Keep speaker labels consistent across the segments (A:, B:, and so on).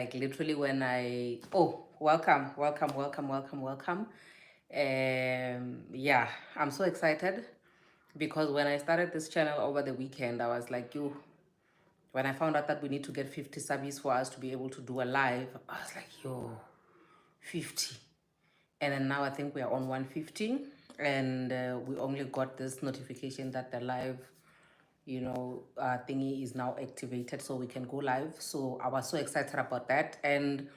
A: Like literally when welcome. Yeah, I'm so excited because when I started this channel over the weekend, I was like, you. When I found out that we need to get 50 subbies for us to be able to do a live, I was like, yo, 50. And then now I think we are on 150, and we only got this notification that the live thingy is now activated so we can go live. So I was so excited about that. And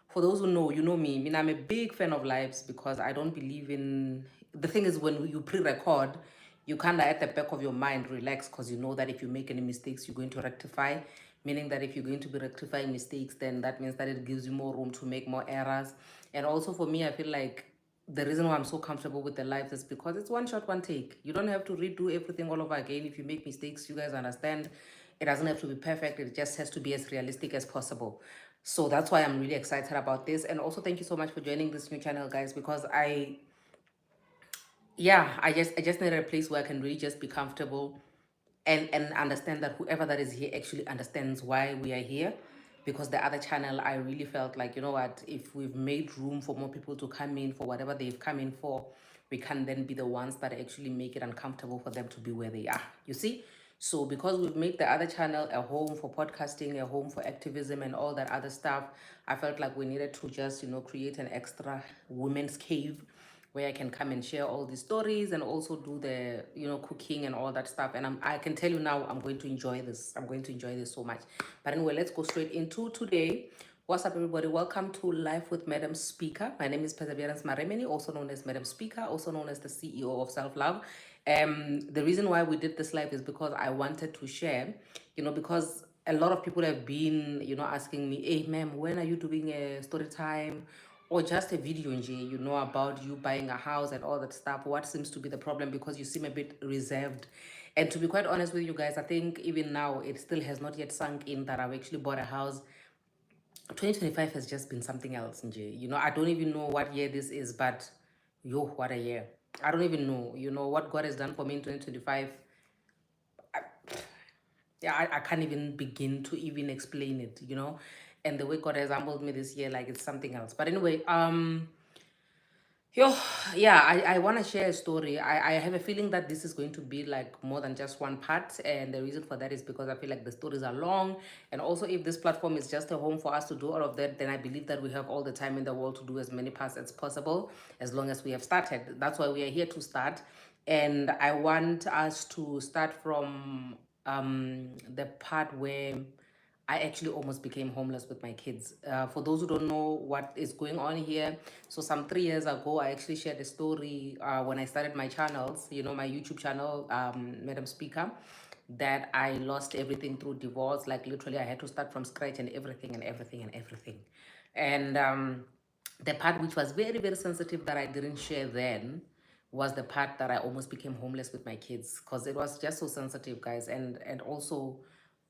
A: for those who know, you know me, I mean, I'm a big fan of lives because I don't believe in the thing is when you pre-record, you kind of at the back of your mind relax because you know that if you make any mistakes you're going to rectify, meaning that if you're going to be rectifying mistakes, then that means that it gives you more room to make more errors. And also for me, I feel like the reason why I'm so comfortable with the lives is because it's one shot, one take. You don't have to redo everything all over again. If you make mistakes, you guys understand. It doesn't have to be perfect. It just has to be as realistic as possible. So that's why I'm really excited about this. And also thank you so much for joining this new channel, guys, because I just needed a place where I can really just be comfortable and understand that whoever that is here actually understands why we are here. Because the other channel, I really felt like, you know what, if we've made room for more people to come in for whatever they've come in for, we can then be the ones that actually make it uncomfortable for them to be where they are, you see. So because we've made the other channel a home for podcasting, a home for activism and all that other stuff, I felt like we needed to just, create an extra women's cave where I can come and share all these stories and also do the, cooking and all that stuff. And I can tell you now, I'm going to enjoy this. I'm going to enjoy this so much. But anyway, let's go straight into today. What's up, everybody? Welcome to Life with Madam Speaker. My name is Perseverance Maremeni, also known as Madam Speaker, also known as the CEO of Self Love. The reason why we did this live is because I wanted to share, because a lot of people have been, asking me, hey, ma'am, when are you doing a story time? Or just a video about you buying a house and all that stuff. What seems to be the problem? Because you seem a bit reserved. And to be quite honest with you guys, I think even now it still has not yet sunk in that I've actually bought a house. 2025 has just been something else, nje. I don't even know what year this is, but yo, what a year. I don't even know, what God has done for me in 2025. Yeah, I can't even begin to even explain it. And the way God has humbled me this year, like it's something else. But anyway, Yo, yeah, I want to share a story. I have a feeling that this is going to be like more than just one part. And the reason for that is because I feel like the stories are long. And also, if this platform is just a home for us to do all of that, then I believe that we have all the time in the world to do as many parts as possible, as long as we have started. That's why we are here to start. And I want us to start from the part where I actually almost became homeless with my kids. For those who don't know what is going on here, so some 3 years ago, I actually shared a story when I started my channels, my YouTube channel, Madam Speaker, that I lost everything through divorce. Like literally, I had to start from scratch and everything and everything and everything. And the part which was very, very sensitive that I didn't share then was the part that I almost became homeless with my kids because it was just so sensitive, guys. And also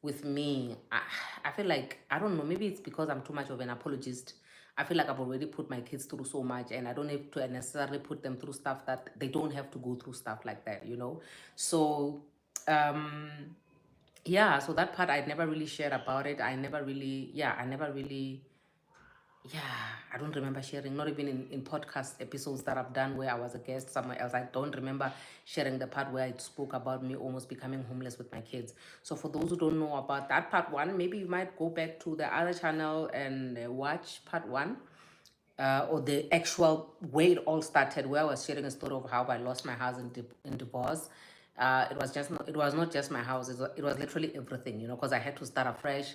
A: with me, I feel like, I don't know, maybe it's because I'm too much of an apologist. I feel like I've already put my kids through so much and I don't have to necessarily put them through stuff that they don't have to go through stuff like that. So, um, yeah, so that part I never really shared about it. I never really, yeah, I don't remember sharing, not even in podcast episodes that I've done where I was a guest somewhere else. I don't remember sharing the part where I spoke about me almost becoming homeless with my kids. So for those who don't know about that part one, maybe you might go back to the other channel and watch part one. Or the actual way it all started, where I was sharing a story of how I lost my house in divorce. It was not just my house. It was literally everything, because I had to start afresh.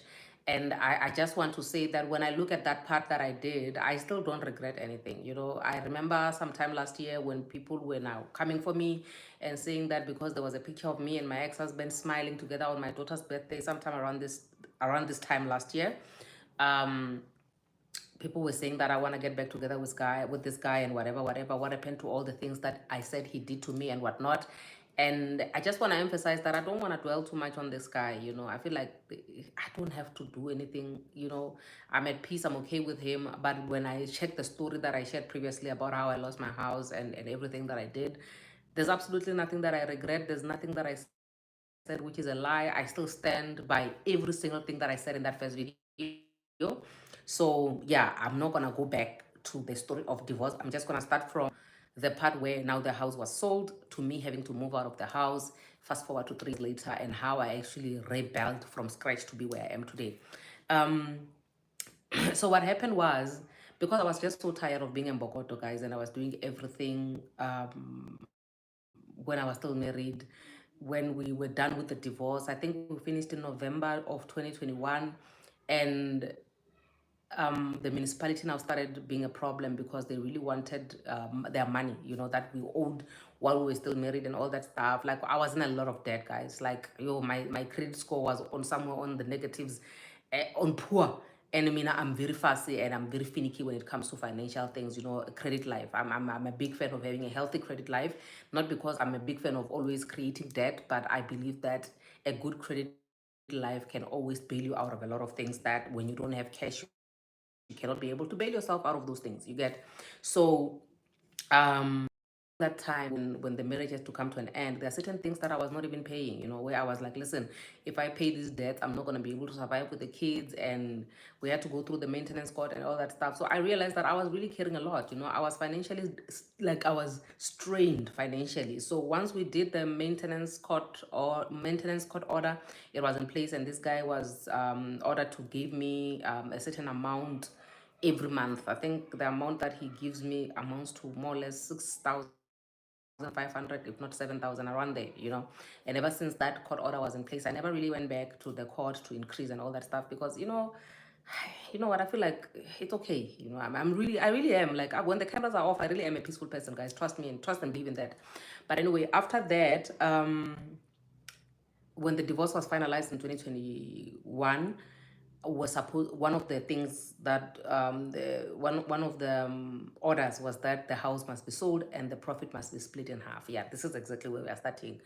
A: And I just want to say that when I look at that part that I did, I still don't regret anything. I remember sometime last year when people were now coming for me and saying that because there was a picture of me and my ex-husband smiling together on my daughter's birthday sometime around this time last year. Um, People were saying that I want to get back together with this guy and whatever, what happened to all the things that I said he did to me and whatnot. And I just want to emphasize that I don't want to dwell too much on this guy. I feel like I don't have to do anything. I'm at peace, I'm okay with him. But when I check the story that I shared previously about how I lost my house and everything that I did, there's absolutely nothing that I regret. There's nothing that I said which is a lie. I still stand by every single thing that I said in that first video. So So yeah, I'm not gonna go back to the story of divorce. I'm just gonna start from the part where now the house was sold to me having to move out of the house. Fast forward to 3 years later, and how I actually rebuilt from scratch to be where I am today. Um, so what happened was, because I was just so tired of being in Bogoto, guys, and I was doing everything when I was still married, when we were done with the divorce. I think we finished in November of 2021, and the municipality now started being a problem because they really wanted their money, that we owed while we were still married and all that stuff. Like, I was in a lot of debt, guys. Like, my credit score was on somewhere on the negatives, on poor. And I mean, I'm very fussy and I'm very finicky when it comes to financial things, credit life. I'm a big fan of having a healthy credit life, not because I'm a big fan of always creating debt, but I believe that a good credit life can always bail you out of a lot of things that when you don't have cash, you cannot be able to bail yourself out of those things. You get. So that time when the marriage has to come to an end, there are certain things that I was not even paying, where I was like, listen, if I pay this debt, I'm not going to be able to survive with the kids. And we had to go through the maintenance court and all that stuff. So I realized that I was really caring a lot. I was financially, like, I was strained financially. So once we did the maintenance court order, it was in place, and this guy was ordered to give me a certain amount every month. I think the amount that he gives me amounts to more or less 6,500, if not 7,000, around there, And ever since that court order was in place, I never really went back to the court to increase and all that stuff because, you know what, I feel like it's okay. I really am. Like, when the cameras are off, I really am a peaceful person, guys. Trust me and trust and believe in that. But anyway, after that, when the divorce was finalized in 2021, was supposed one of the things that the one of the orders was that the house must be sold and the profit must be split in half. Yeah, this is exactly where we are starting.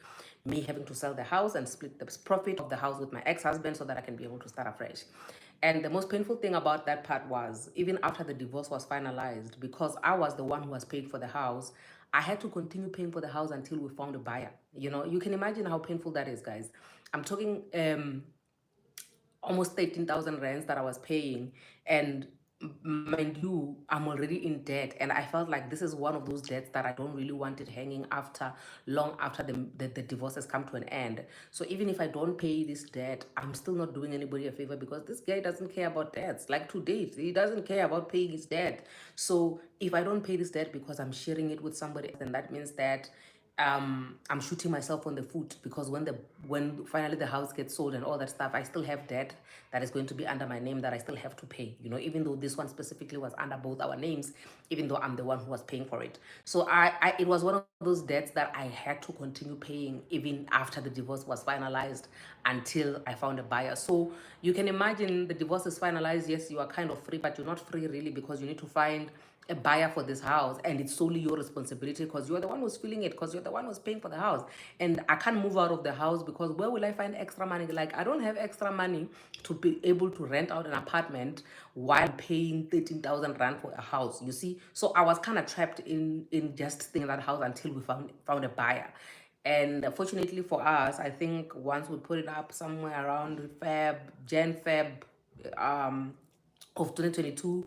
A: Me having to sell the house and split the profit of the house with my ex-husband so that I can be able to start afresh. And the most painful thing about that part was, even after the divorce was finalized, because I was the one who was paying for the house, I had to continue paying for the house until we found a buyer. You can imagine how painful that is, guys. I'm talking almost 13,000 rands that I was paying. And mind you, I'm already in debt. And I felt like this is one of those debts that I don't really want it hanging after, long after the divorce has come to an end. So even if I don't pay this debt, I'm still not doing anybody a favor because this guy doesn't care about debts. Like, to date, he doesn't care about paying his debt. So if I don't pay this debt because I'm sharing it with somebody else, then that means that I'm shooting myself on the foot, because when finally the house gets sold and all that stuff, I still have debt that is going to be under my name that I still have to pay, even though this one specifically was under both our names, even though I'm the one who was paying for it. So it was one of those debts that I had to continue paying even after the divorce was finalized, until I found a buyer. So you can imagine, the divorce is finalized. Yes, you are kind of free, but you're not free really, because you need to find a buyer for this house, and it's solely your responsibility because you're the one who's feeling it, because you're the one who's paying for the house. And I can't move out of the house, because where will I find extra money? Like, I don't have extra money to be able to rent out an apartment while paying 13,000 rand for a house, you see. So I was kind of trapped in just staying in that house until we found a buyer. And fortunately for us, I think once we put it up somewhere around Feb of 2022,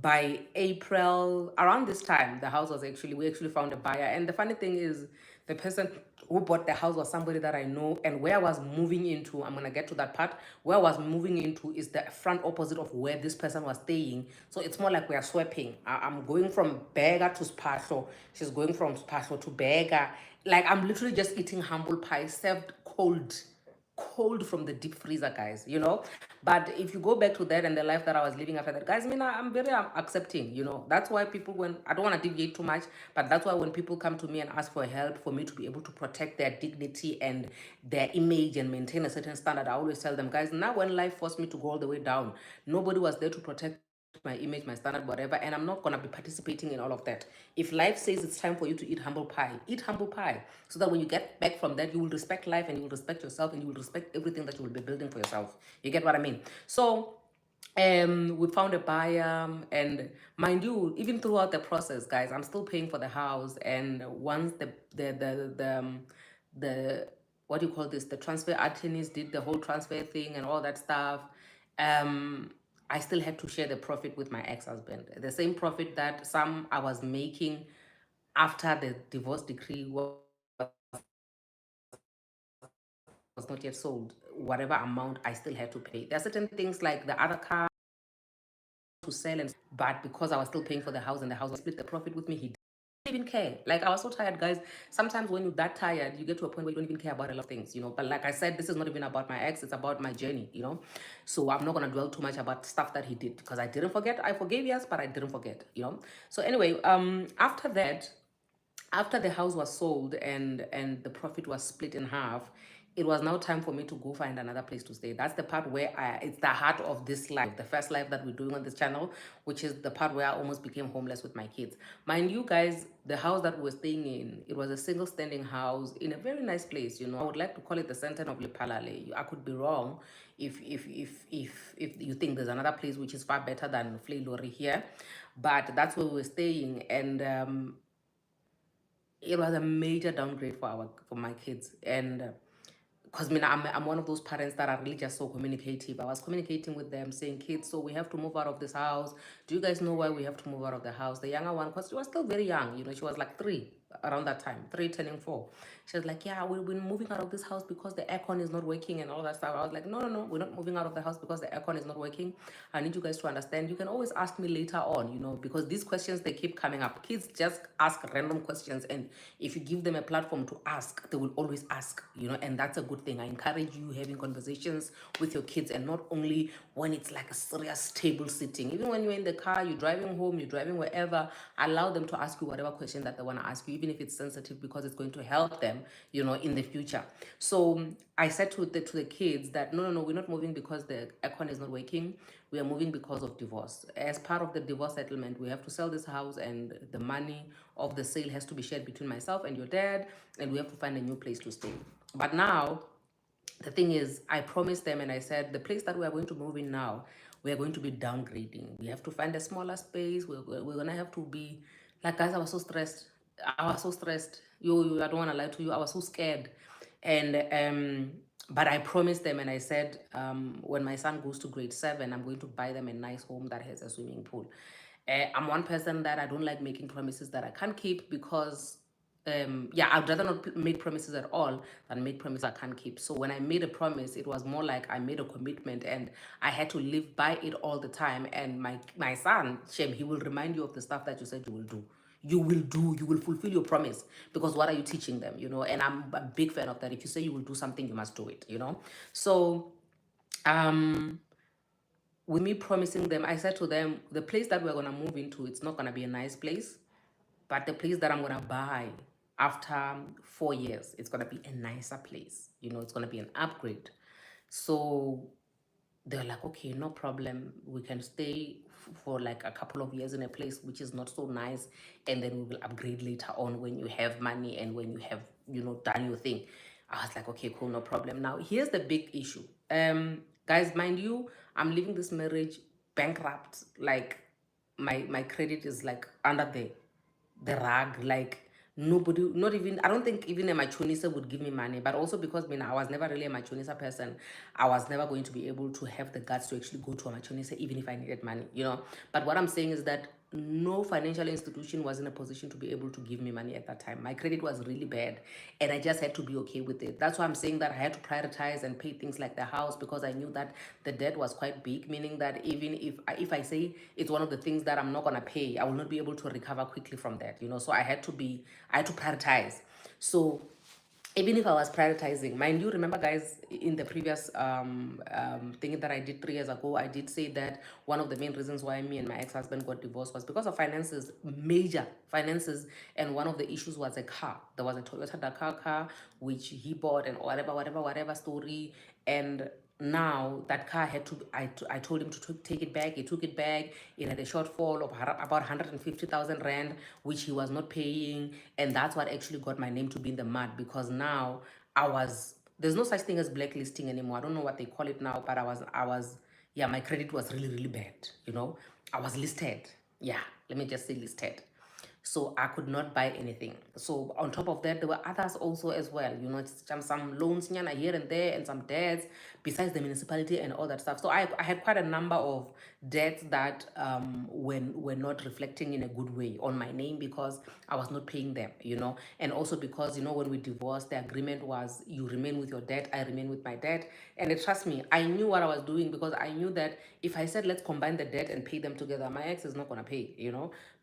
A: by April, around this time, the house was actually, we actually found a buyer. And the funny thing is, the person who bought the house was somebody that I know. And where I was moving into, I'm gonna get to that part, where I was moving into is the front opposite of where this person was staying. So it's more like we are swapping. I'm going from Berger to Spasho, she's going from Spasho to Berger. Like, I'm literally just eating humble pie served cold from the deep freezer, guys. But if you go back to that and the life that I was living after that, guys, I mean, I'm very accepting. That's why people, when I don't want to deviate too much, but that's why when people come to me and ask for help, for me to be able to protect their dignity and their image and maintain a certain standard, I always tell them, guys, now when life forced me to go all the way down, nobody was there to protect my image, my standard, whatever, and I'm not gonna be participating in all of that. If life says it's time for you to eat humble pie, so that when you get back from that, you will respect life, and you will respect yourself, and you will respect everything that you will be building for yourself. You get what I mean? So we found a buyer, and mind you, even throughout the process, guys, I'm still paying for the house. And once the what do you call this, the transfer attorneys did the whole transfer thing and all that stuff, um I still had to share the profit with my ex-husband. The same profit that some I was making after the divorce decree was not yet sold, whatever amount I still had to pay. There are certain things like the other car to sell, and but because I was still paying for the house and the house was split the profit with me, he didn't even care. Like I was so tired, guys. Sometimes when you're that tired, you get to a point where you don't even care about a lot of things, you know. But like I said, this is not even about my ex, it's about my journey, you know. So I'm not gonna dwell too much about stuff that he did because I didn't forget. I forgave, yes, but I didn't forget, you know. So anyway, after that, after the house was sold and the profit was split in half, it was now time for me to go find another place to stay. That's the part where it's the heart of this life, the first life that we're doing on this channel, which is the part where I almost became homeless with my kids. Mind you guys, the house that we were staying in, it was a single standing house in a very nice place. You know, I would like to call it the center of Lepalale. I could be wrong if you think there's another place which is far better than Fleilori here, but that's where we were staying. And it was a major downgrade for my kids. And because I'm one of those parents that are really just so communicative. I was communicating with them saying, kids, so we have to move out of this house. Do you guys know why we have to move out of the house? The younger one, because she was still very young, you know, she was like 3 around that time, 3 turning 4. She was like, yeah, we're moving out of this house because the aircon is not working and all that stuff. I was like, no, we're not moving out of the house because the aircon is not working. I need you guys to understand. You can always ask me later on, you know, because these questions, they keep coming up. Kids just ask random questions, and if you give them a platform to ask, they will always ask, you know, and that's a good thing. I encourage you having conversations with your kids, and not only when it's like a serious table sitting. Even when you're in the car, you're driving home, you're driving wherever, allow them to ask you whatever question that they want to ask you, even if it's sensitive, because it's going to help them, you know, in the future. So I said to the kids that no, we're not moving because the aircon is not working. We are moving because of divorce. As part of the divorce settlement, we have to sell this house, and the money of the sale has to be shared between myself and your dad, and we have to find a new place to stay. But now, the thing is, I promised them and I said, the place that we are going to move in now, we are going to be downgrading. We have to find a smaller space. We're going to have to be, like, guys, I was so stressed. I was so stressed. I don't want to lie to you. I was so scared. And, but I promised them and I said, when my son goes to grade 7, I'm going to buy them a nice home that has a swimming pool. I'm one person that I don't like making promises that I can't keep, because yeah, I'd rather not make promises at all than make promises I can't keep. So when I made a promise, it was more like I made a commitment and I had to live by it all the time. And my son, Shem, he will remind you of the stuff that you said you will do. You will fulfill your promise, because what are you teaching them, you know? And I'm a big fan of that. If you say you will do something, you must do it, you know? So with me promising them, I said to them, the place that we're gonna move into, it's not gonna be a nice place, but the place that I'm gonna buy after 4 years, it's gonna be a nicer place. You know, it's gonna be an upgrade. So they're like, okay, no problem. We can stay for like a couple of years in a place which is not so nice, and then we will upgrade later on when you have money and when you have, you know, done your thing. I was like, okay, cool, no problem. Now, here's the big issue. Guys, mind you, I'm leaving this marriage bankrupt. Like, my credit is like under the rug. Like, nobody, not even, I don't think even a machonisa would give me money. But also because I was never really a machonisa person, I was never going to be able to have the guts to actually go to a machonisa even if I needed money, you know. But what I'm saying is that no financial institution was in a position to be able to give me money at that time. My credit was really bad, and I just had to be okay with it. That's why I'm saying that I had to prioritize and pay things like the house, because I knew that the debt was quite big, meaning that even if I say it's one of the things that I'm not gonna pay, I will not be able to recover quickly from that, you know. So I had to prioritize. So even if I was prioritizing, mind you, remember guys, in the previous thing that I did 3 years ago, I did say that one of the main reasons why me and my ex-husband got divorced was because of finances, major finances. And one of the issues was a car. There was a Toyota Dakar car, which he bought, and whatever story. And now that car had to, I told him to take it back. He took it back. It had a shortfall of about 150,000 rand, which he was not paying. And that's what actually got my name to be in the mud, because now there's no such thing as blacklisting anymore. I don't know what they call it now, but yeah, my credit was really, really bad, you know. I was listed. Yeah, let me just say listed. So I could not buy anything. So on top of that, there were others also as well. You know, it's some loans here and there, and some debts besides the municipality and all that stuff. So I had quite a number of debts that were not reflecting in a good way on my name because I was not paying them, and also because, when we divorced, the agreement was you remain with your debt, I remain with my debt. And trust me, I knew what I was doing, because I knew that if I said let's combine the debt and pay them together, my ex is not going to pay,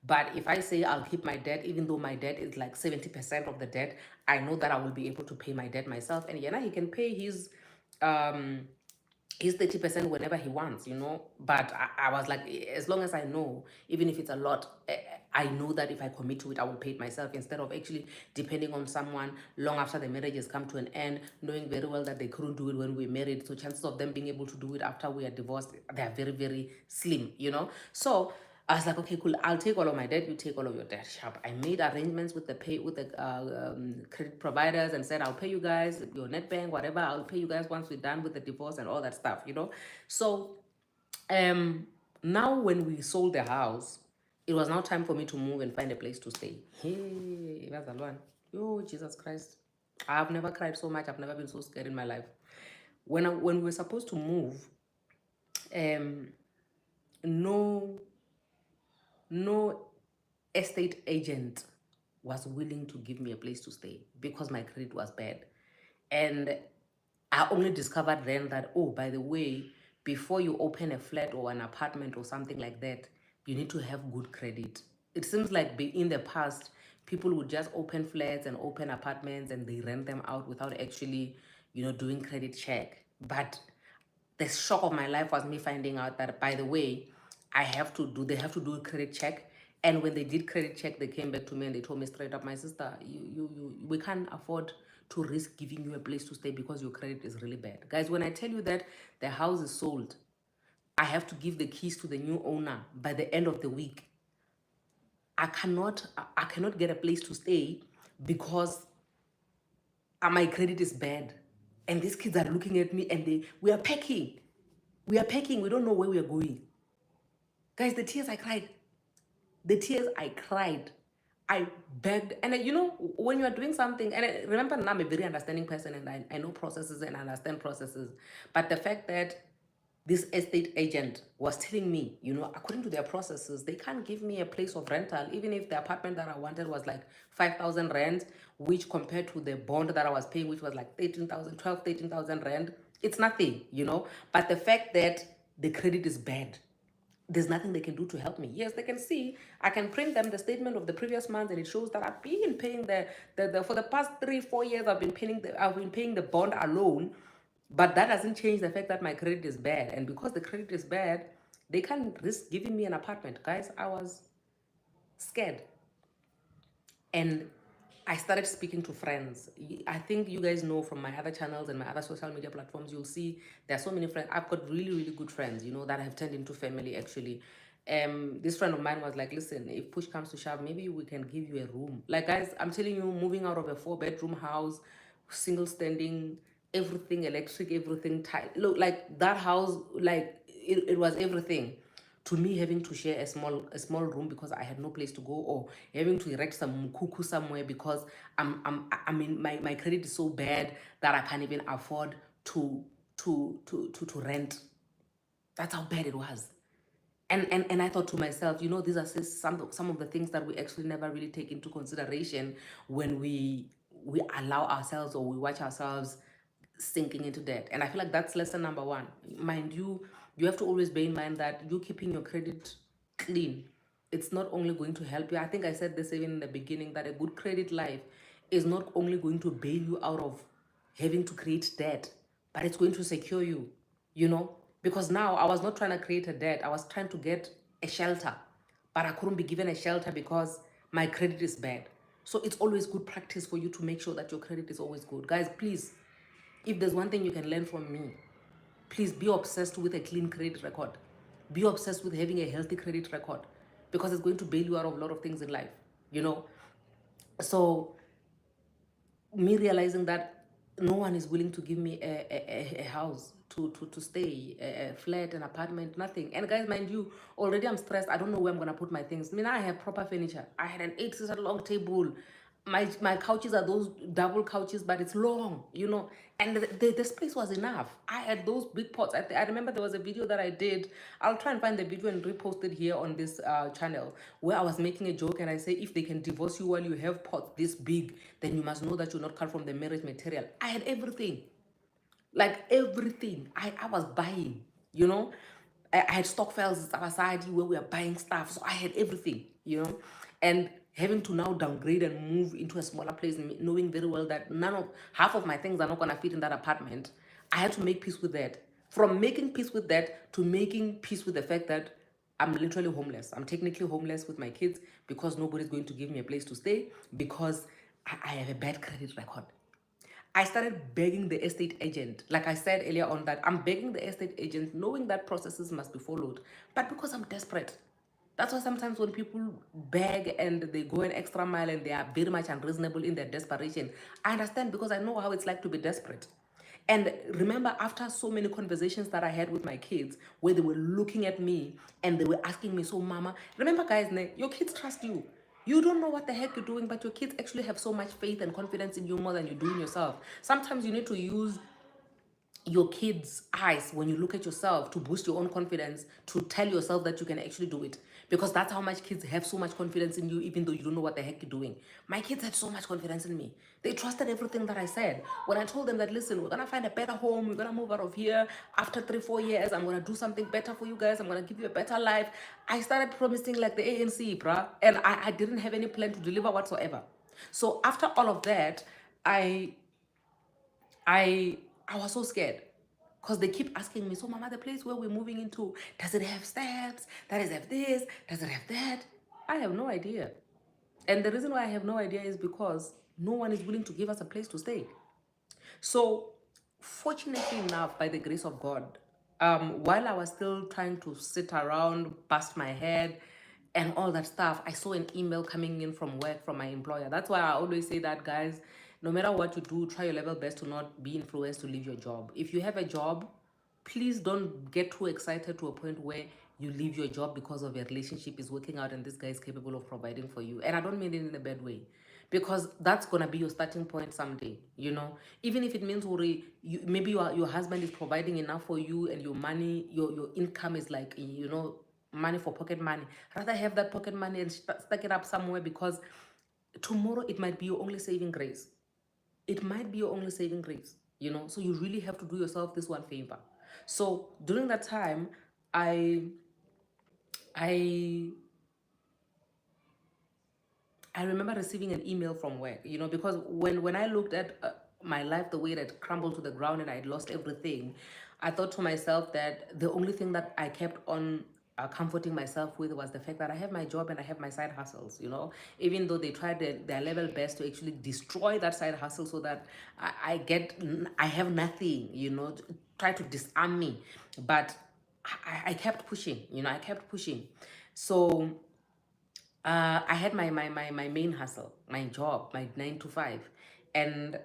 A: But if I say I'll keep my debt, even though my debt is like 70% of the debt, I know that I will be able to pay my debt myself. And yeah, he can pay um his 30% whenever he wants, But I was like, as long as I know, even if it's a lot, I know that if I commit to it, I will pay it myself, instead of actually depending on someone long after the marriage has come to an end, knowing very well that they couldn't do it when we were married. So chances of them being able to do it after we are divorced, they are very, very slim, So I was like, okay, cool. I'll take all of my debt. You take all of your debt. Sharp. I made arrangements with the credit providers and said, I'll pay you guys your net bank, whatever. I'll pay you guys once we're done with the divorce and all that stuff, So, um, now when we sold the house, it was now time for me to move and find a place to stay. Hey, that's the one. Oh, Jesus Christ! I've never cried so much. I've never been so scared in my life. When we were supposed to move, um, no no estate agent was willing to give me a place to stay because my credit was bad. And I only discovered then that, oh, by the way, before you open a flat or an apartment or something like that, you need to have good credit. It seems like in the past, people would just open flats and open apartments and they rent them out without actually, doing credit check. But the shock of my life was me finding out that, by the way, they have to do a credit check. And when they did credit check, they came back to me and they told me straight up, my sister, we can't afford to risk giving you a place to stay because your credit is really bad. Guys, when I tell you that the house is sold, I have to give the keys to the new owner by the end of the week. I cannot get a place to stay because my credit is bad. And these kids are looking at me and we are packing. We are packing. We don't know where we are going. Guys, the tears I cried. The tears I cried. I begged. And when you are doing something, and remember now I'm a very understanding person and I know processes and understand processes. But the fact that this estate agent was telling me, according to their processes, they can't give me a place of rental, even if the apartment that I wanted was like 5,000 rand, which compared to the bond that I was paying, which was like 13,000 rand, it's nothing, But the fact that the credit is bad, there's nothing they can do to help me. Yes, they can see. I can print them the statement of the previous month, and it shows that I've been paying the for the past 3-4 years. I've been paying the bond alone, but that doesn't change the fact that my credit is bad. And because the credit is bad, they can't risk giving me an apartment. Guys, I was scared. And I started speaking to friends. I think you guys know from my other channels and my other social media platforms, you'll see there are so many friends. I've got really, really good friends, that have turned into family actually. This friend of mine was like, listen, if push comes to shove, maybe we can give you a room. Like, guys, I'm telling you, moving out of a 4-bedroom house, single standing, everything electric, everything tile. Look, like that house, like it was everything to me. Having to share a small room because I had no place to go, or having to erect some cuckoo somewhere because I mean my credit is so bad that I can't even afford to rent. That's how bad it was. And I thought to myself, these are some of the things that we actually never really take into consideration when we allow ourselves or we watch ourselves sinking into debt. And I feel like that's lesson number one. Mind you, you have to always bear in mind that you keeping your credit clean, it's not only going to help you. I think I said this even in the beginning, that a good credit life is not only going to bail you out of having to create debt, but it's going to secure you, because now I was not trying to create a debt. I was trying to get a shelter, but I couldn't be given a shelter because my credit is bad. So it's always good practice for you to make sure that your credit is always good. Guys, please, if there's one thing you can learn from me, please be obsessed with a clean credit record. Be obsessed with having a healthy credit record, because it's going to bail you out of a lot of things in life, you know. So me realizing that no one is willing to give me a house to stay, a flat, an apartment, nothing. And guys, mind you, already I'm stressed. I don't know where I'm gonna put my things. I mean, I have proper furniture. I had an 8-seater long table. my couches are those double couches, but it's long, you know, and the space was enough. I had those big pots. I remember there was a video that I did. I'll try and find the video and repost it here on this channel, where I was making a joke and I say, if they can divorce you while you have pots this big, then you must know that you're not cut from the marriage material. I had everything, like everything. I was buying, you know. I had stock files aside where we were buying stuff, so I had everything, you know. And having to now downgrade and move into a smaller place, knowing very well that half of my things are not gonna fit in that apartment, I had to make peace with that. From making peace with that to making peace with the fact that I'm literally homeless. I'm technically homeless with my kids because nobody's going to give me a place to stay because I have a bad credit record. I started begging the estate agent. Like I said earlier on, that I'm begging the estate agent, knowing that processes must be followed, but because I'm desperate. That's why sometimes when people beg and they go an extra mile and they are very much unreasonable in their desperation, I understand because I know how it's like to be desperate. And remember, after so many conversations that I had with my kids, where they were looking at me and they were asking me, so mama, remember guys, your kids trust you. You don't know what the heck you're doing, but your kids actually have so much faith and confidence in you more than you do in yourself. Sometimes you need to use your kids' eyes when you look at yourself to boost your own confidence, to tell yourself that you can actually do it. Because that's how much kids have so much confidence in you, even though you don't know what the heck you're doing. My kids had so much confidence in me. They trusted everything that I said. When I told them that, listen, we're going to find a better home, we're going to move out of here. After 3-4 years, I'm going to do something better for you guys. I'm going to give you a better life. I started promising like the ANC, bruh. And I didn't have any plan to deliver whatsoever. So after all of that, I I I was so scared because they keep asking me, so mama, the place where we're moving into, does it have steps? Does it have this? Does it have that? I have no idea. And the reason why I have no idea is because no one is willing to give us a place to stay. So, fortunately enough, by the grace of God, while I was still trying to sit around, bust my head, and all that stuff, I saw an email coming in from work from my employer. That's why I always say that, guys, no matter what you do, try your level best to not be influenced to leave your job. If you have a job, please don't get too excited to a point where you leave your job because of a relationship is working out and this guy is capable of providing for you. And I don't mean it in a bad way, because that's gonna be your starting point someday, you know. Even if it means maybe your husband is providing enough for you and your money, your income is like, you know, money for pocket money. Rather have that pocket money and stack it up somewhere, because tomorrow it might be your only saving grace. It might be your only saving grace, you know. So you really have to do yourself this one favor. So during that time, I I I remember receiving an email from work, you know, because when I looked at my life, the way that crumbled to the ground and I had lost everything, I thought to myself that the only thing that I kept on comforting myself with was the fact that I have my job and I have my side hustles, you know, even though they tried their level best to actually destroy that side hustle so that I have nothing, you know, try to disarm me. But I kept pushing, you know, I kept pushing. So I had my main hustle, my job, my 9 to 5, and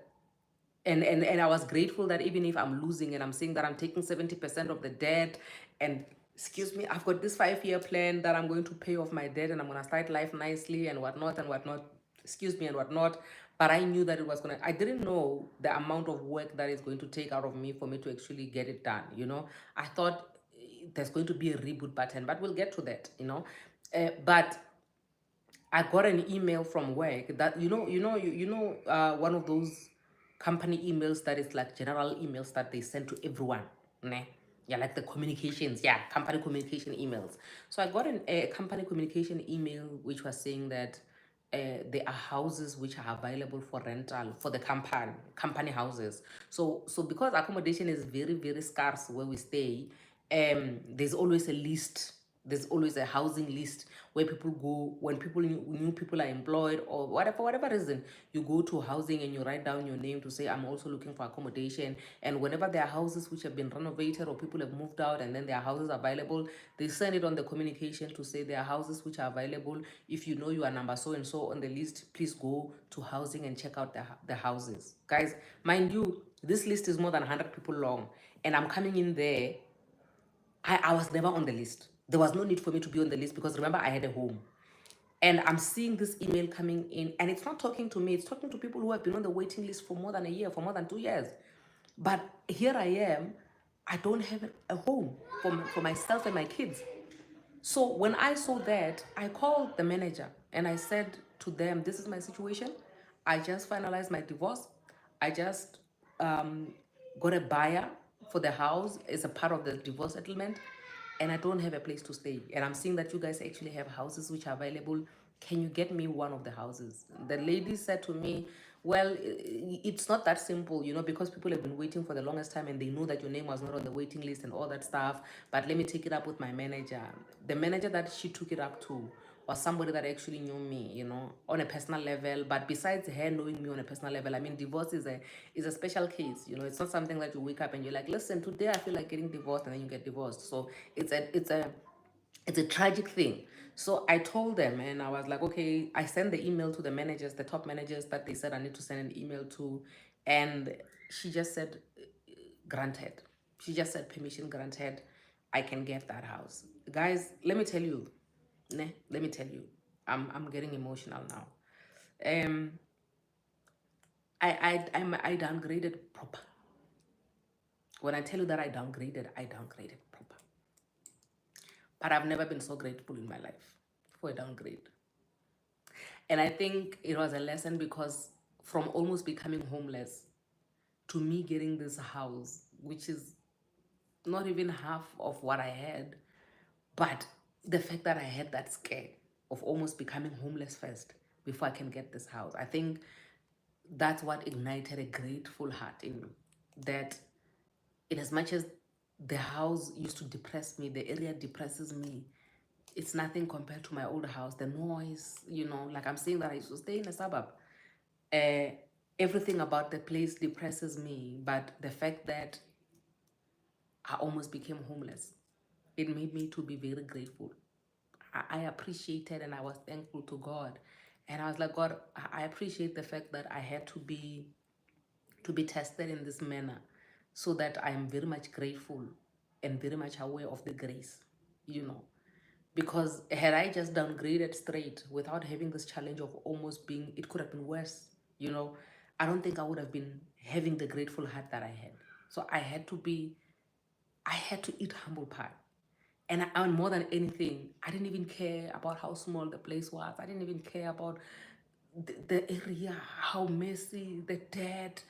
A: and I was grateful that even if I'm losing and I'm saying that I'm taking 70% of the debt, and excuse me, I've got this 5-year plan that I'm going to pay off my debt and I'm gonna start life nicely and whatnot and whatnot, excuse me, and whatnot. But I knew that it was gonna. I didn't know the amount of work that it's going to take out of me for me to actually get it done. You know, I thought there's going to be a reboot button, but we'll get to that. You know, but I got an email from work that one of those company emails that is like general emails that they send to everyone, ne? Yeah, like the communications, yeah, company communication emails. So I got a company communication email which was saying that there are houses which are available for rental for the company houses. So because accommodation is very scarce where we stay, there's always a list, there's always a housing list where people go when new people are employed or whatever, for whatever reason. You go to housing and you write down your name to say, I'm also looking for accommodation. And whenever there are houses which have been renovated or people have moved out and then there are houses available, they send it on the communication to say there are houses which are available. If you know you are number so and so on the list, please go to housing and check out the houses. Guys, mind you, this list is more than 100 people long, and I'm coming in there. I was never on the list. There was no need for me to be on the list because remember, I had a home. And I'm seeing this email coming in, and it's not talking to me, it's talking to people who have been on the waiting list for more than a year, for more than 2 years. But here I am, I don't have a home for myself and my kids. So when I saw that, I called the manager and I said to them, this is my situation. I just finalized my divorce. I just um, got a buyer for the house as a part of the divorce settlement, and I don't have a place to stay. And I'm seeing that you guys actually have houses which are available. Can you get me one of the houses? The lady said to me, well, it's not that simple, because people have been waiting for the longest time and they know that your name was not on the waiting list and all that stuff. But let me take it up with my manager. The manager that she took it up to was somebody that actually knew me, on a personal level. But besides her knowing me on a personal level, I mean, divorce is a special case. It's not something that you wake up and you're like, listen, today I feel like getting divorced, and then you get divorced. So it's a tragic thing. So I told them, and I was like, okay, I sent the email to the managers, the top managers that they said I need to send an email to. And she just said, granted. She just said, permission granted. I can get that house. Guys, let me tell you, let me tell you, I'm getting emotional now. Um, I downgraded proper. When I tell you that I downgraded proper. But I've never been so grateful in my life for a downgrade. And I think it was a lesson, because from almost becoming homeless to me getting this house, which is not even half of what I had, but the fact that I had that scare of almost becoming homeless first before I can get this house, I think that's what ignited a grateful heart in me. That in as much as the house used to depress me, the area depresses me, it's nothing compared to my old house. The noise, like I'm saying that I used to stay in a suburb. Uh, Everything about the place depresses me, but the fact that I almost became homeless, it made me to be very grateful. I appreciated and I was thankful to God. And I was like, God, I appreciate the fact that I had to be tested in this manner, so that I am very much grateful and very much aware of the grace, you know. Because had I just downgraded straight without having this challenge of almost being, it could have been worse, you know. I don't think I would have been having the grateful heart that I had. So I had to eat humble pie. And more than anything, I didn't even care about how small the place was. I didn't even care about the area, how messy, the dirt.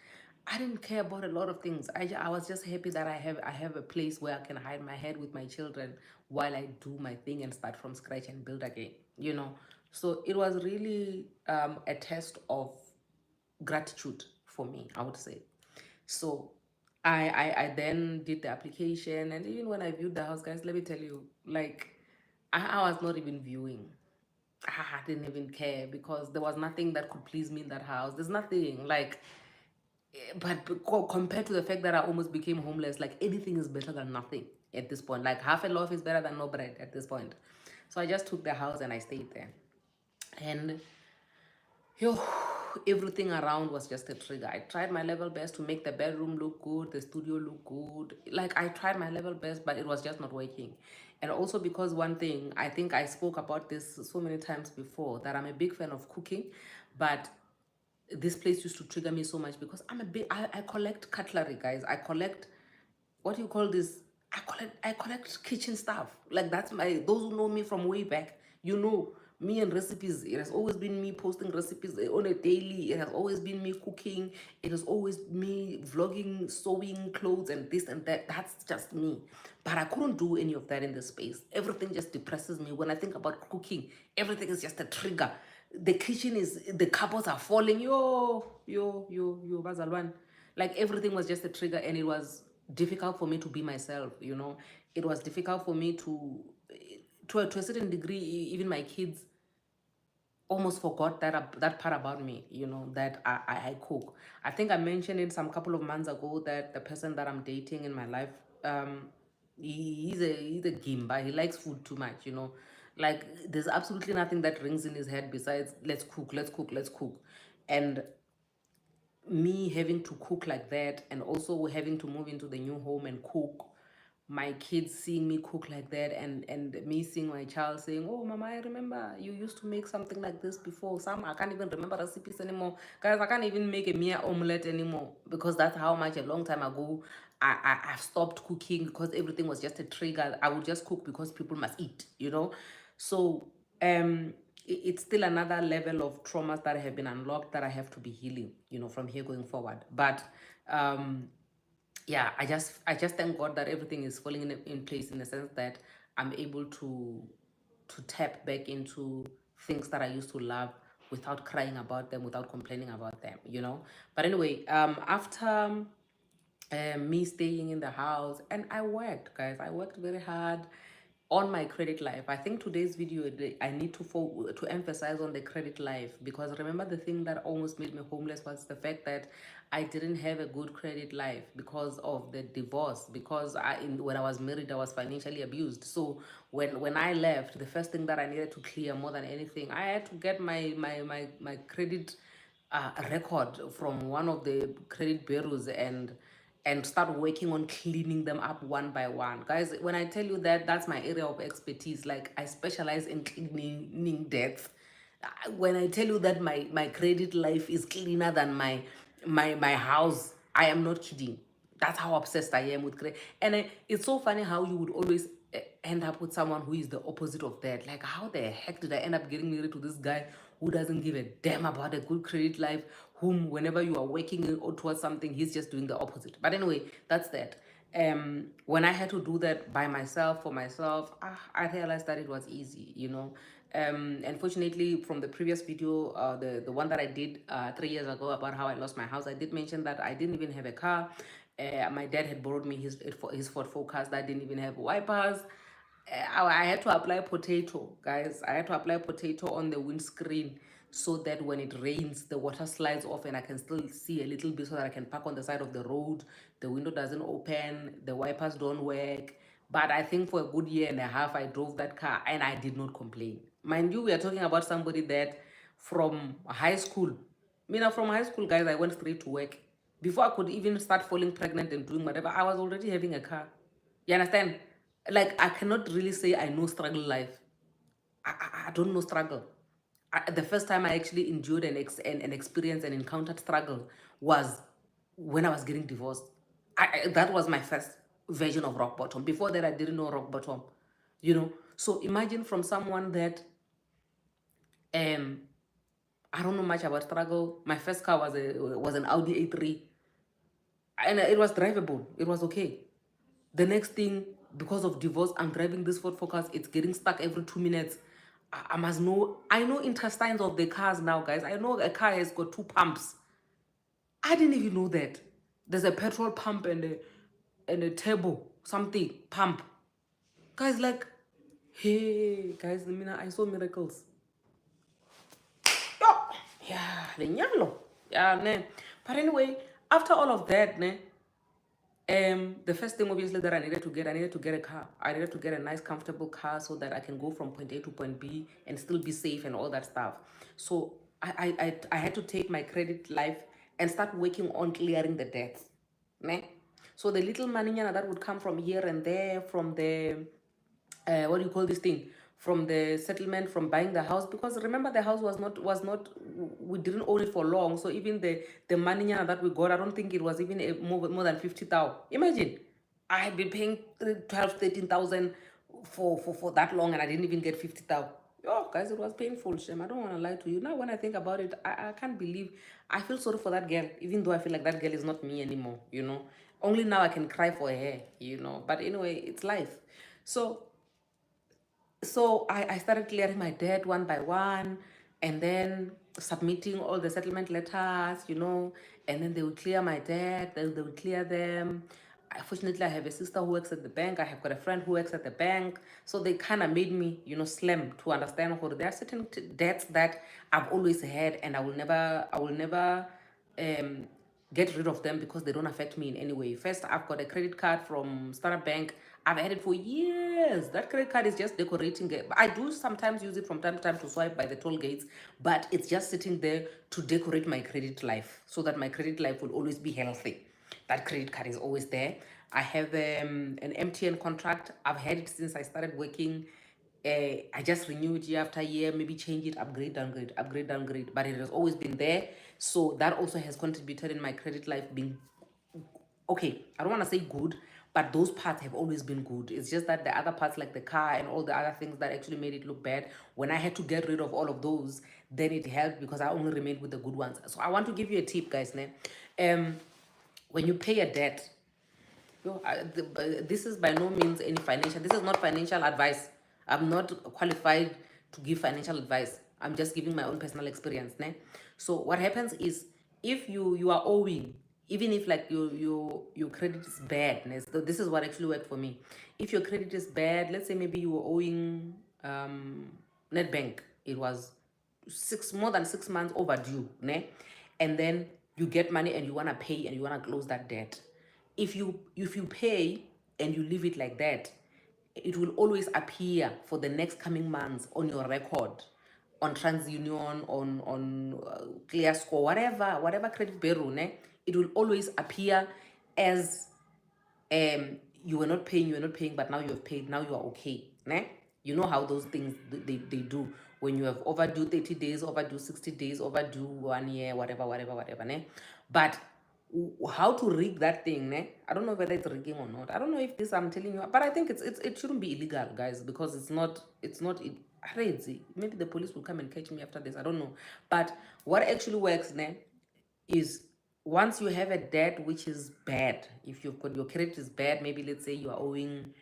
A: I didn't care about a lot of things. I was just happy that I have a place where I can hide my head with my children while I do my thing and start from scratch and build again, you know. So it was really a test of gratitude for me, I would say. So I then did the application, and even when I viewed the house, guys, let me tell you, like, I was not even viewing. I didn't even care, because there was nothing that could please me in that house. There's nothing like, but compared to the fact that I almost became homeless, like, anything is better than nothing at this point. Like, half a loaf is better than no bread at this point. So I just took the house and I stayed there. And yo, everything around was just a trigger. I tried my level best to make the bedroom look good, the studio look good. Like, I tried my level best, but it was just not working. And also, because one thing, I think I spoke about this so many times before, that I'm a big fan of cooking, but this place used to trigger me so much, because I collect cutlery, guys. I collect, what do you call this? I collect kitchen stuff. Like, that's my, those who know me from way back, me and recipes. It has always been me posting recipes on a daily. It has always been me cooking. It has always me vlogging, sewing clothes and this and that. That's just me. But I couldn't do any of that in this space. Everything just depresses me. When I think about cooking, everything is just a trigger. The cupboards are falling. Yo, Bazalwan. Like, everything was just a trigger, and it was difficult for me to be myself, It was difficult for me to a certain degree. Even my kids almost forgot that part about me, that I cook. I think I mentioned it some couple of months ago that the person that I'm dating in my life, he's a gimba. He likes food too much, Like, there's absolutely nothing that rings in his head besides, let's cook, let's cook, let's cook. And me having to cook like that, and also having to move into the new home and cook, my kids seeing me cook like that, and me seeing my child saying, oh mama, I remember you used to make something like this before. Some I can't even remember recipes anymore, guys. I can't even make a mere omelette anymore, because that's how much a long time ago I've stopped cooking, because everything was just a trigger. I would just cook because people must eat, you know. So it's still another level of traumas that have been unlocked that I have to be healing, you know, from here going forward. But yeah, I just thank God that everything is falling in place, in the sense that I'm able to tap back into things that I used to love without crying about them, without complaining about them, you know. But anyway, after me staying in the house, and I worked, guys. I worked very hard on my credit life. I think today's video, I need to emphasize on the credit life, because remember, the thing that almost made me homeless was the fact that I didn't have a good credit life because of the divorce. Because when I was married, I was financially abused. So when I left, the first thing that I needed to clear more than anything, I had to get my credit record from one of the credit bureaus, and start working on cleaning them up one by one. Guys, when I tell you that that's my area of expertise, like I specialize in cleaning debts. When I tell you that my credit life is cleaner than my house, I am not kidding. That's how obsessed I am with credit. And it's so funny how you would always end up with someone who is the opposite of that. Like, how the heck did I end up getting married to this guy who doesn't give a damn about a good credit life, whom whenever you are working towards something, he's just doing the opposite. But anyway, that's that. When I had to do that by myself, for myself, I realized that it was easy, you know. Unfortunately, from the previous video, the one that I did 3 years ago about how I lost my house, I did mention that I didn't even have a car. My dad had borrowed me his Ford Focus that didn't even have wipers. I had to apply potato, guys. I had to apply potato on the windscreen, so that when it rains, the water slides off and I can still see a little bit, so that I can park on the side of the road. The window doesn't open, the wipers don't work. But I think for a good year and a half, I drove that car and I did not complain. Mind you, we are talking about somebody that from high school, from high school, guys, I went straight to work. Before I could even start falling pregnant and doing whatever, I was already having a car. You understand? Like, I cannot really say I know struggle life. I don't know struggle. The first time I actually endured an experience and encountered struggle was when I was getting divorced. That was my first version of rock bottom. Before that, I didn't know rock bottom. You know, so imagine from someone that um I don't know much about struggle. My first car was an Audi A3, and it was drivable. It was okay. The next thing, because of divorce, I'm driving this Ford Focus. It's getting stuck every 2 minutes. I must know. I know intestines of the cars now, guys. I know a car has got two pumps. I didn't even know that. There's a petrol pump and a turbo something pump. Guys, like, hey, guys, I saw miracles. Yo, yeah, lenyalo. Yeah, ne. But anyway, after all of that, ne, the first thing obviously that I needed to get a car. I needed to get a nice, comfortable car so that I can go from point A to point B and still be safe and all that stuff. So I had to take my credit life and start working on clearing the debts. Ne? So the little money that would come from here and there, from the what do you call this thing, from the settlement, from buying the house, because remember, the house was not we didn't own it for long. So even the money that we got, I don't think it was even more than 50,000. Imagine, I had been paying 12, 13,000 for that long, and I didn't even get 50,000. Oh, guys, it was painful, Shem. I don't want to lie to you. Now, when I think about it, I can't believe. I feel sorry for that girl, even though I feel like that girl is not me anymore, you know. Only now I can cry for her, you know. But anyway, it's life. So I started clearing my debt one by one, and then submitting all the settlement letters, you know, and then they would clear my debt, then they would clear them. Fortunately, I have a sister who works at the bank. I have got a friend who works at the bank. So they kind of made me, slim to understand how there are certain debts that I've always had, and I will never um, get rid of them because they don't affect me in any way. First, I've got a credit card from Standard Bank. I've had it for years. That credit card is just decorating it. I do sometimes use it from time to time to swipe by the toll gates, but it's just sitting there to decorate my credit life so that my credit life will always be healthy. That credit card is always there. I have an MTN contract. I've had it since I started working. I just renew it year after year, maybe change it, upgrade, downgrade, upgrade, downgrade. But it has always been there. So that also has contributed in my credit life being okay. I don't want to say good, but those parts have always been good. It's just that the other parts, like the car and all the other things that actually made it look bad, when I had to get rid of all of those, then it helped because I only remained with the good ones. So I want to give you a tip, guys. When you pay a debt, this is by no means any financial. This is not financial advice. I'm not qualified to give financial advice. I'm just giving my own personal experience. Ne? So what happens is, if you are owing, even if like your credit is bad, ne? So this is what actually worked for me. If your credit is bad, let's say maybe you were owing net bank, it was more than 6 months overdue, ne? And then you get money and you want to pay and you want to close that debt. If you pay and you leave it like that, it will always appear for the next coming months on your record, on TransUnion, on ClearScore, whatever credit bureau, ne? It will always appear as you were not paying, but now you have paid, now you are okay. Ne? You know how those things they do. When you have overdue 30 days, overdue 60 days, overdue 1 year, whatever, ne? But how to rig that thing, ne? I don't know whether it's rigging or not. I don't know if this I'm telling you, but I think it shouldn't be illegal, guys, because crazy. Maybe the police will come and catch me after this. I don't know. But what actually works, ne, is once you have a debt which is bad, if you've got your credit is bad, maybe let's say you are owing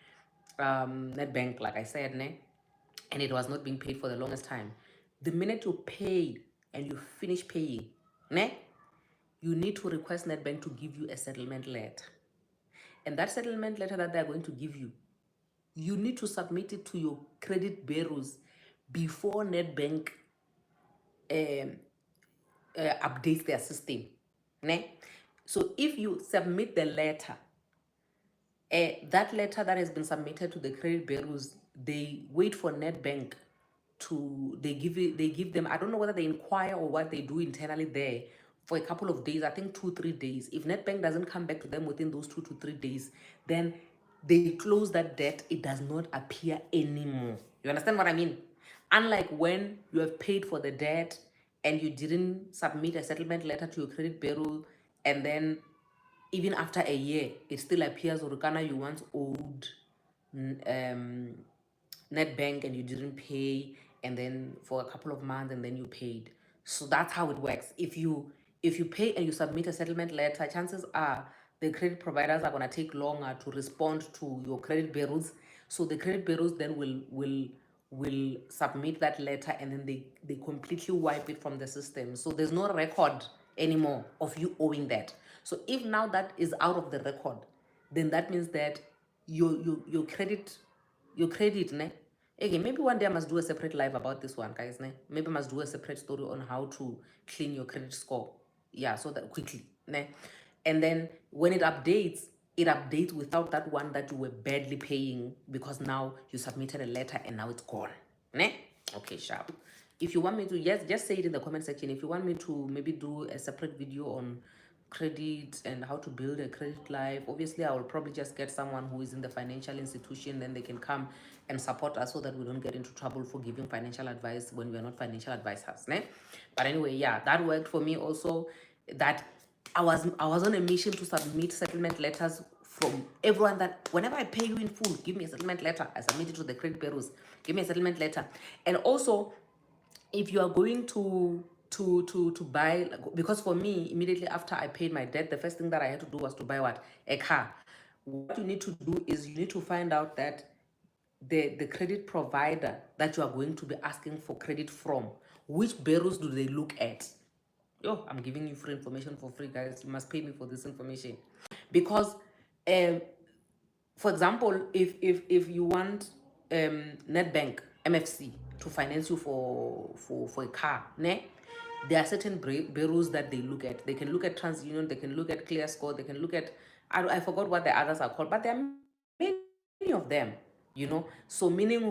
A: net bank, like I said, ne, and it was not being paid for the longest time. The minute you pay and you finish paying, ne, you need to request NetBank to give you a settlement letter. And that settlement letter that they're going to give you, you need to submit it to your credit bureaus before NetBank updates their system. Ne? So if you submit the letter, that letter that has been submitted to the credit bureaus, they wait for NetBank to they give them, I don't know whether they inquire or what they do internally there for a couple of days, I think 2-3 days. If NetBank doesn't come back to them within those 2 to 3 days, then they close that debt. It does not appear anymore. You understand what I mean? Unlike when you have paid for the debt and you didn't submit a settlement letter to your credit bureau, and then even after a year, it still appears Orukana you once owed net bank and you didn't pay, and then for a couple of months and then you paid. So that's how it works. If you pay and you submit a settlement letter, chances are the credit providers are going to take longer to respond to your credit bureaus. So the credit bureaus then will submit that letter, and then they completely wipe it from the system. So there's no record anymore of you owing that. So if now that is out of the record, then that means that your credit, ne? Okay, maybe one day I must do a separate live about this one, guys, ne? Maybe I must do a separate story on how to clean your credit score. Yeah, so that quickly, ne? And then when it updates without that one that you were badly paying, because now you submitted a letter and now it's gone. Ne? Okay, sharp. If you want me to, yes, just say it in the comment section. If you want me to maybe do a separate video on credit and how to build a credit life, obviously I will probably just get someone who is in the financial institution, then they can come and support us so that we don't get into trouble for giving financial advice when we are not financial advisors, ne? But anyway, yeah, that worked for me also. That I was on a mission to submit settlement letters from everyone, that whenever I pay you in full, give me a settlement letter. I submit it to the credit bureaus, give me a settlement letter. And also, if you are going to buy, because for me, immediately after I paid my debt, the first thing that I had to do was to buy what? A car. What you need to do is you need to find out that the credit provider that you are going to be asking for credit from, which bureaus do they look at? Yo, I'm giving you free information for free, guys. You must pay me for this information. Because for example, if you want NetBank MFC to finance you for a car, ne? There are certain bureaus that they look at. They can look at TransUnion, they can look at ClearScore, they can look at, I forgot what the others are called, but there are many of them, you know. So meaning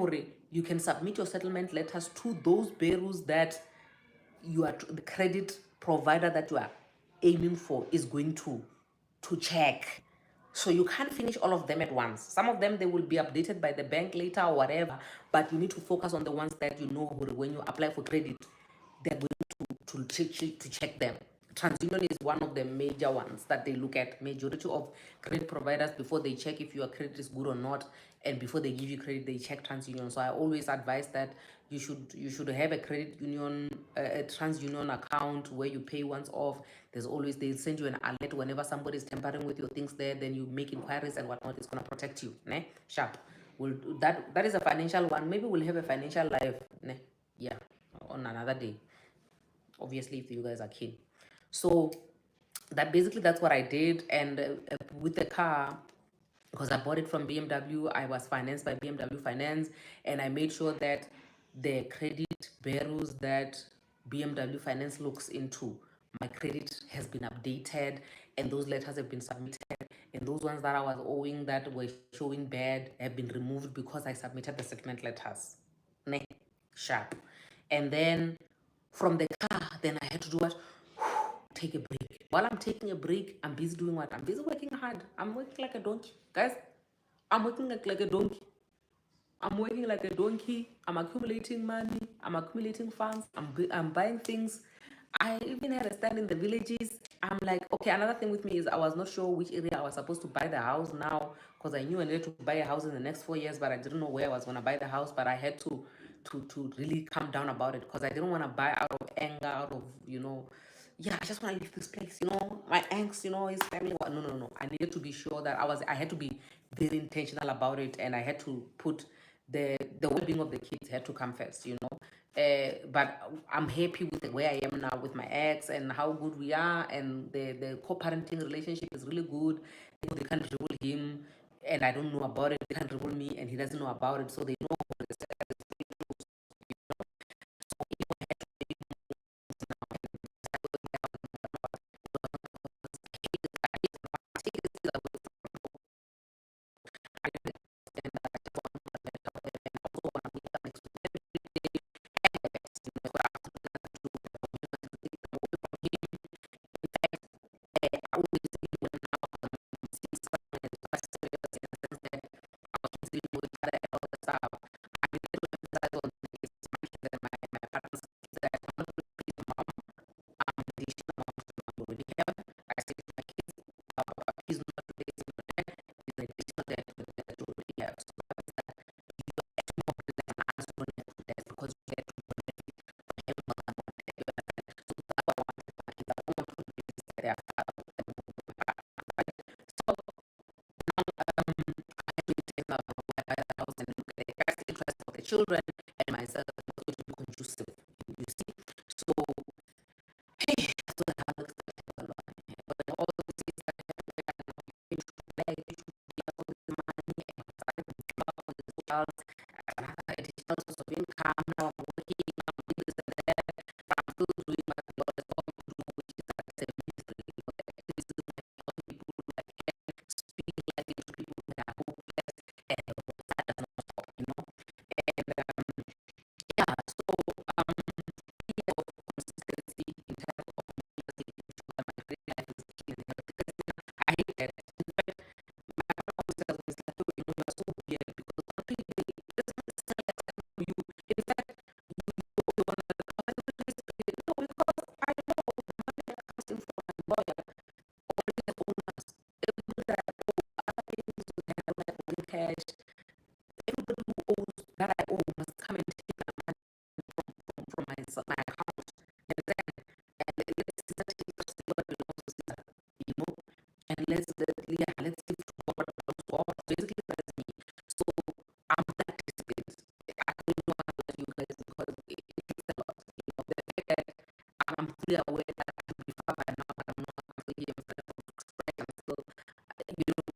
A: you can submit your settlement letters to those bureaus that you are, the credit provider that you are aiming for is going to check. So you can't finish all of them at once. Some of them, they will be updated by the bank later or whatever, but you need to focus on the ones that you know when you apply for credit, they're going to check them. TransUnion is one of the major ones that they look at. Majority of credit providers, before they check if your credit is good or not, and before they give you credit, they check TransUnion. So I always advise that you should have a credit union, a TransUnion account where you pay once off. They'll send you an alert whenever somebody is tampering with your things there. Then you make inquiries and whatnot. It's gonna protect you, ne? Sharp. Will that is a financial one. Maybe we'll have a financial life, ne? Yeah, on another day. Obviously, if you guys are keen. So that's what I did. And with the car, because I bought it from BMW, I was financed by BMW Finance, and I made sure that the credit bureaus that BMW Finance looks into, my credit has been updated, and those letters have been submitted, and those ones that I was owing that were showing bad have been removed because I submitted the settlement letters. Ne? Sharp. And then from the car, then I had to do what? Take a break. While I'm taking a break, I'm busy doing what? I'm busy working hard. I'm working like a donkey. Guys, I'm working like a donkey. I'm working like a donkey. I'm accumulating money. I'm accumulating funds. I'm buying things. I even had a stand in the villages. I'm like, okay, another thing with me is I was not sure which area I was supposed to buy the house now, because I knew I needed to buy a house in the next 4 years, but I didn't know where I was going to buy the house. But I had to really calm down about it, because I didn't want to buy out of anger, out of, yeah, I just want to leave this place, my angst, his family. No, no, no. I needed to be sure that I had to be very intentional about it, and I had to put the well-being of the kids had to come first. But I'm happy with where I am now with my ex and how good we are, and the co-parenting relationship is really good. They can't rule him, and I don't know about it. They can't rule me, and he doesn't know about it. So they know what it's the children and myself are going to be conducive. You see, so hey, so that I looked at but all the things that I have to play, all the money, and the jobs, another additional source of income. Now I'm working, I'm doing this and that, but I'm still doing what the Lord has told me to do, which is like a ministry, activism, helping people like speaking like to people that are hopeless, and that does not stop, And yeah, so of consistency in terms of honesty, my career life is key and everything. I hate that. In fact, my partner always tells me, it's like, oh, you're so weird, because on people, it doesn't necessarily affect you. In fact, you want to, no, because I know the money that comes in from my lawyer, already the owners, everybody that I owe, other things to handle my own cash, everybody who owes that I owe must come and take my money from my account. And then, and let's take what belongs to Caesar, and let's give to God what belongs to God. Basically, that's me. So I'm that disciplined. I don't know how to you guys, because it takes a lot. The fact that I'm fully aware that I should be far by now, but I'm not. I'm still here. I'm still,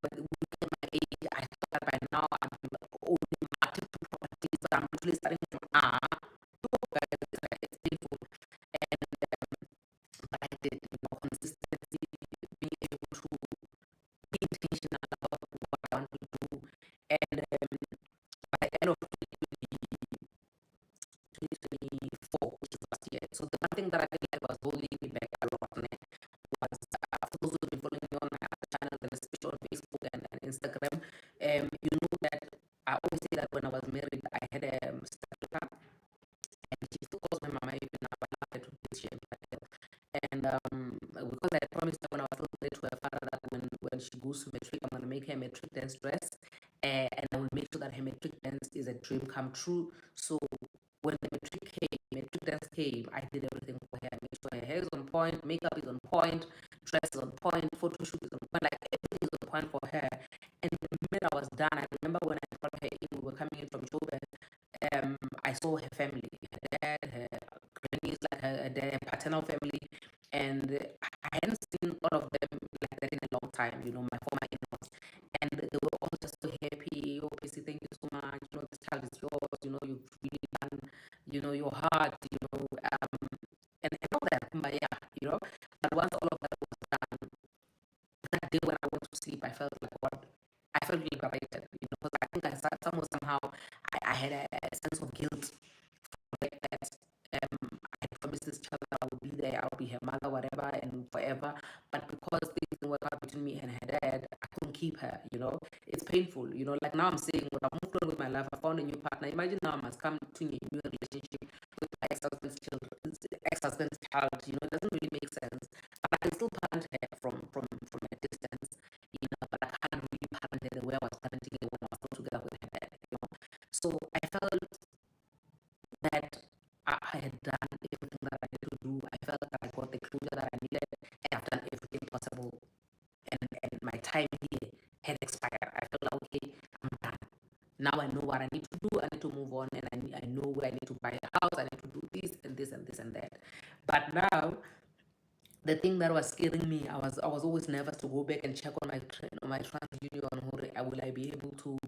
A: but looking at my age, I thought that by now I'd be owning multiple properties, but I'm actually starting from guys, it's painful. And but I did, consistency, being able to be intentional about what I want to do. And by the end of 2024, which is last year, so the one thing that I did like was holding she goes to matric, I'm gonna make her a matric dance dress, and I will make sure that her matric dance is a dream come true. So when the matric dance came, I did everything for her. I made sure her hair is on point, makeup is on point, dress is on point, photo shoot is on point, like everything is on point for her. And the minute I was done, I remember when I brought her in, we were coming in from Joburg. I saw her family, her dad, her grannies, like her paternal family, and I hadn't seen all of them like that in a long time. You know, my former in-laws, and they were all just so happy. Oh, Pacey, thank you so much. You know, this child is yours. You know, you've really done, you know, your heart. You know, and all that. But yeah, you know, but once all of that was done, that day when I went to sleep, I felt like what. I felt really liberated, you know, because I think somehow I had a sense of guilt like that. I promised this child that I would be there, I'll be her mother, whatever, and forever. But because things didn't work out between me and her dad, I couldn't keep her, you know. It's painful, you know. Like now I'm saying, when I've moved on with my life, I found a new partner. Imagine now I must come to a new relationship with my ex-husband's child, you know, it doesn't really make sense. But I can still parent her from a distance, you know, but I can't really parent her the way I was parenting her when I was still together with her dad, you know. So I felt that I had done everything that I needed to do. I felt that I got the closure that I needed, and I've done everything possible. And my time here had expired. I felt like, okay, I'm done. Now I know what I need to do. I need to move on, and I know where I need to buy a house. I need to do this and this and this and that. But now the thing that was scaring me, I was always nervous to go back and check on my TransUnion on will I be able to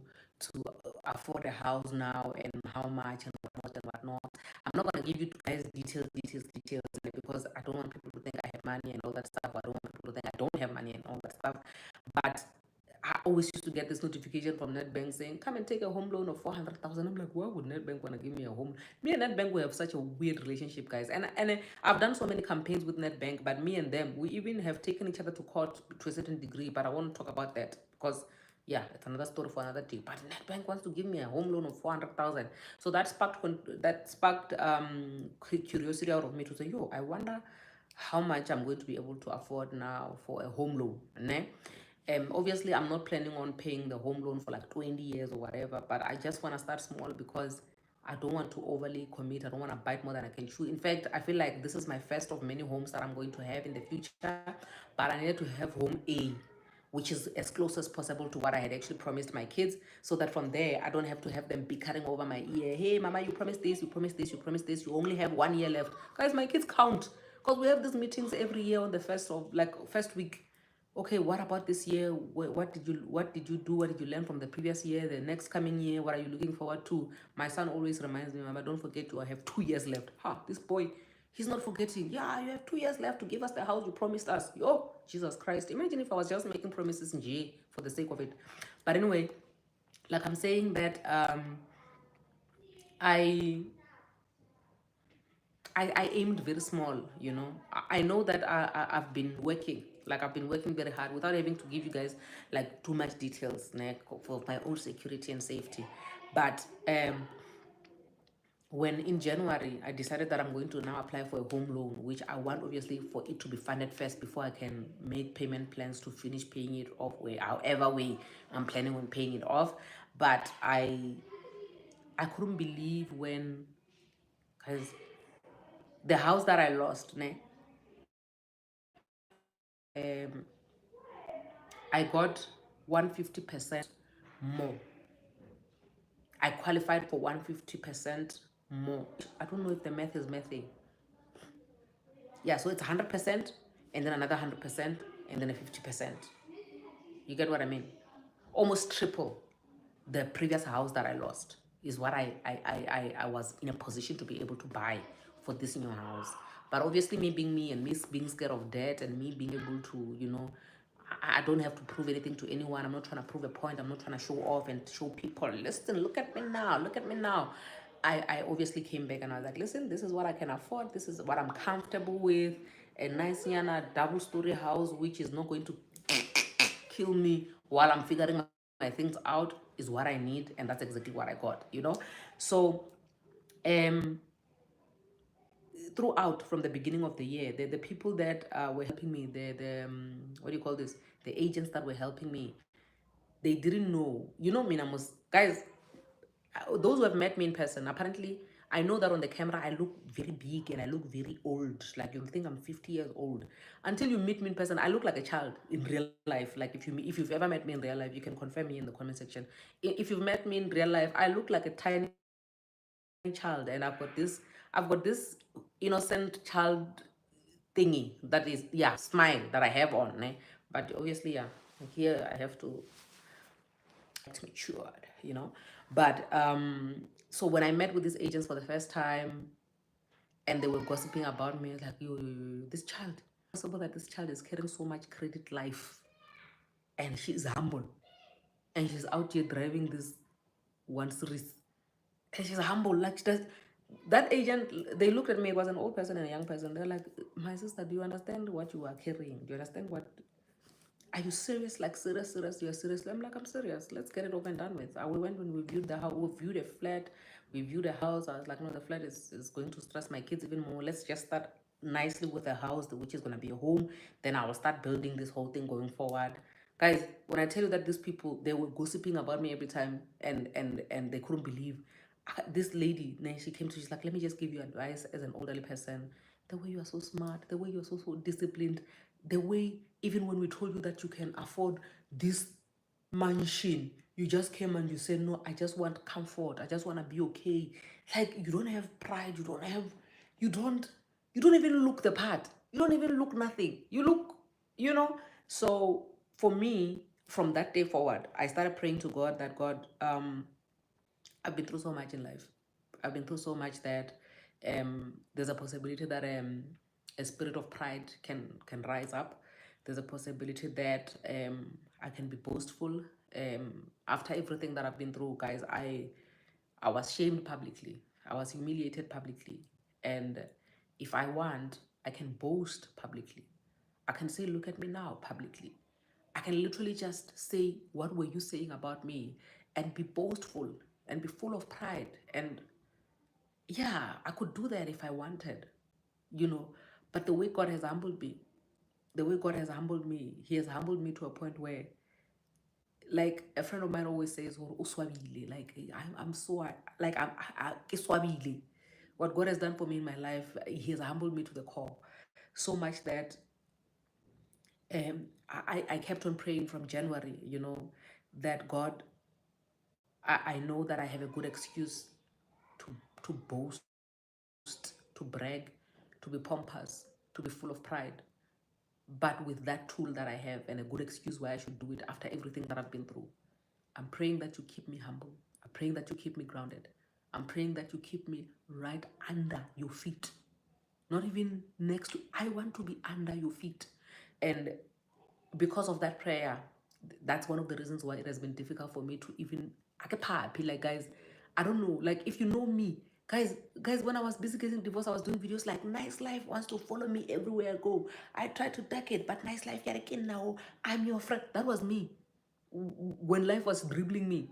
A: afford a house now and how much and whatnot. I'm not gonna give you guys details because I don't want people to think I have money and all that stuff. I don't want people to think I don't have money and all that stuff. But I always used to get this notification from Netbank saying, come and take a home loan of 400,000. I'm like, why would Netbank want to give me a home? Me and Netbank, we have such a weird relationship, guys. And I've done so many campaigns with Netbank, but me and them, we even have taken each other to court to a certain degree. But I won't talk about that because, yeah, it's another story for another day. But Netbank wants to give me a home loan of 400,000. So that sparked curiosity out of me to say, yo, I wonder how much I'm going to be able to afford now for a home loan. Ne? Obviously, I'm not planning on paying the home loan for like 20 years or whatever, but I just want to start small because I don't want to overly commit. I don't want to bite more than I can chew. In fact, I feel like this is my first of many homes that I'm going to have in the future, but I needed to have home A, which is as close as possible to what I had actually promised my kids, so that from there, I don't have to have them bickering over my ear. Hey, mama, you promised this, you promised this, you promised this. You only have 1 year left. Guys, my kids count because we have these meetings every year on the first week. Okay, what about this year? What did you do? What did you learn from the previous year? The next coming year, what are you looking forward to? My son always reminds me, Mama, don't forget I have 2 years left. This boy, he's not forgetting. Yeah, you have 2 years left to give us the house you promised us. Yo, Jesus Christ. Imagine if I was just making promises in G for the sake of it. But anyway, like I'm saying that I I aimed very small, you know. I know that I've been working, like I've been working very hard without having to give you guys like too much details for my own security and safety. But when in January I decided that I'm going to now apply for a home loan, which I want obviously for it to be funded first before I can make payment plans to finish paying it off, however way I'm planning on paying it off. But I couldn't believe when, because the house that I lost, I got 150% more. I qualified for 150% more. I don't know if the math is mathing. Yeah, so it's 100% and then another 100% and then a 50%. You get what I mean? Almost triple the previous house that I lost is what I was in a position to be able to buy for this new house. But obviously, me being me and me being scared of debt and me being able to, I don't have to prove anything to anyone. I'm not trying to prove a point. I'm not trying to show off and show people, listen, look at me now, look at me now. I obviously came back and I was like, listen, this is what I can afford. This is what I'm comfortable with. A nice yana double-story house, which is not going to kill me while I'm figuring my things out, is what I need, and that's exactly what I got, you know. So throughout from the beginning of the year, the people that were helping me, what do you call this? The agents that were helping me, they didn't know. You know, Minamus, guys, those who have met me in person, apparently, I know that on the camera I look very big and I look very old. Like you'll think I'm 50 years old. Until you meet me in person, I look like a child in real life. Like if you've ever met me in real life, you can confirm me in the comment section. If you've met me in real life, I look like a tiny child, and I've got this innocent child thingy that is, yeah, smile that I have on. But obviously, yeah, here I have to act matured, you know. But so when I met with these agents for the first time, and they were gossiping about me, like, yo, this child, possible that this child is carrying so much credit life, and she's humble, and she's out here driving this one series, and she's humble, like she does. That agent, they looked at me. It was an old person and a young person. They're like, my sister, do you understand what you are carrying? Do you understand what? Are you serious? Like serious, serious? You're serious? I'm like, I'm serious. Let's get it over and done with. We went when we viewed the house. We viewed a flat. We viewed a house. I was like, no, the flat is going to stress my kids even more. Let's just start nicely with a house, which is going to be a home. Then I will start building this whole thing going forward. Guys, when I tell you that these people, they were gossiping about me every time, and they couldn't believe. This lady, then she came to, she's like, let me just give you advice as an elderly person. The way you are so smart, the way you're so disciplined, the way even when we told you that you can afford this mansion, you just came and you said, no, I just want comfort, I just want to be okay. Like, you don't have pride, you don't you don't even look the part, you don't even look nothing, you look, you know. So for me, from that day forward, I started praying to God that, God, I've been through so much in life. I've been through so much that there's a possibility that a spirit of pride can rise up. There's a possibility that I can be boastful. After everything that I've been through, guys, I was shamed publicly. I was humiliated publicly. And if I want, I can boast publicly. I can say, look at me now publicly. I can literally just say, what were you saying about me? And be boastful and be full of pride. And yeah, I could do that if I wanted, you know. But the way God has humbled me, the way God has humbled me, He has humbled me to a point where, like a friend of mine always says, "Oh, uswabile." Like I'm so, like ke swabile. What God has done for me in my life, He has humbled me to the core, so much that I kept on praying from January, you know, that God, I know that I have a good excuse to to boast, to brag, to be pompous, to be full of pride. But with that tool that I have and a good excuse why I should do it after everything that I've been through, I'm praying that you keep me humble. I'm praying that you keep me grounded. I'm praying that you keep me right under your feet. Not even next to, I want to be under your feet. And because of that prayer, that's one of the reasons why it has been difficult for me to even, I get happy. Like, guys, I don't know, like if you know me, guys, when I was busy getting divorced, I was doing videos like, nice life wants to follow me everywhere I go. I try to duck it, but nice life, you're again now, I'm your friend. That was me when life was dribbling me.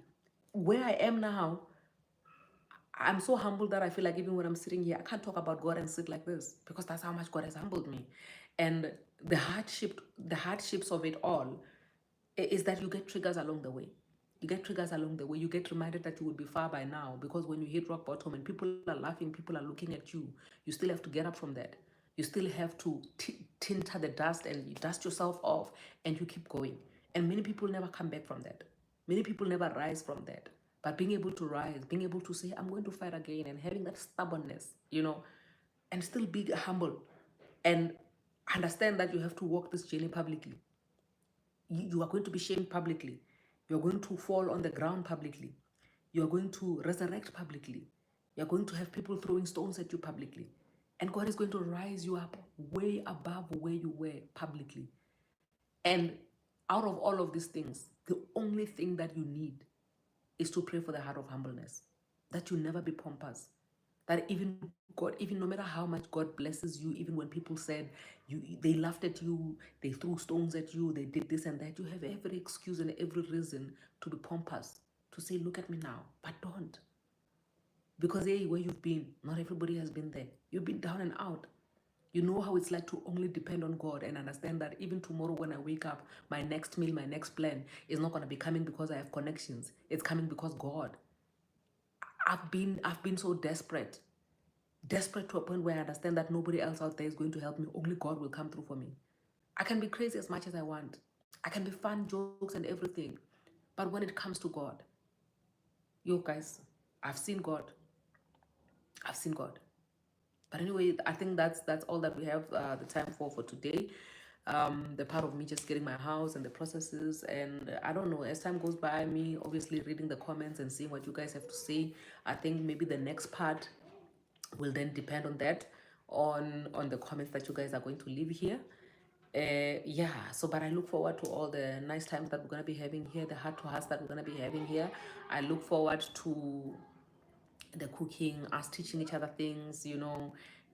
A: Where I am now, I'm so humbled that I feel like even when I'm sitting here, I can't talk about God and sit like this, because that's how much God has humbled me. And the hardships of it all is that you get triggers along the way. You get triggers along the way. You get reminded that you would be far by now, because when you hit rock bottom and people are laughing, people are looking at you, you still have to get up from that. You still have to tinter the dust and you dust yourself off and you keep going. And many people never come back from that. Many people never rise from that. But being able to rise, being able to say, I'm going to fight again, and having that stubbornness, you know, and still be humble and understand that you have to walk this journey publicly. You are going to be shamed publicly. You're going to fall on the ground publicly. You're going to resurrect publicly. You're going to have people throwing stones at you publicly. And God is going to rise you up way above where you were publicly. And out of all of these things, the only thing that you need is to pray for the heart of humbleness, that you never be pompous, that even God, even no matter how much God blesses you, even when people said they laughed at you, they threw stones at you, they did this and that, you have every excuse and every reason to be pompous, to say, look at me now, but don't. Because hey, where you've been, not everybody has been there. You've been down and out. You know how it's like to only depend on God and understand that even tomorrow when I wake up, my next meal, my next plan is not going to be coming because I have connections. It's coming because God. I've been so desperate. Desperate to a point where I understand that nobody else out there is going to help me. Only God will come through for me. I can be crazy as much as I want. I can be fun, jokes, and everything. But when it comes to God, yo guys, I've seen God. I've seen God. But anyway, I think that's all that we have the time for today. The part of me just getting my house and the processes, and I don't know, as time goes by, me obviously reading the comments and seeing what you guys have to say. I think maybe the next part will then depend on that, on the comments that you guys are going to leave here. Yeah, so but I look forward to all the nice times that we're going to be having here, the heart to hearts that we're going to be having here. I look forward to the cooking, us teaching each other things,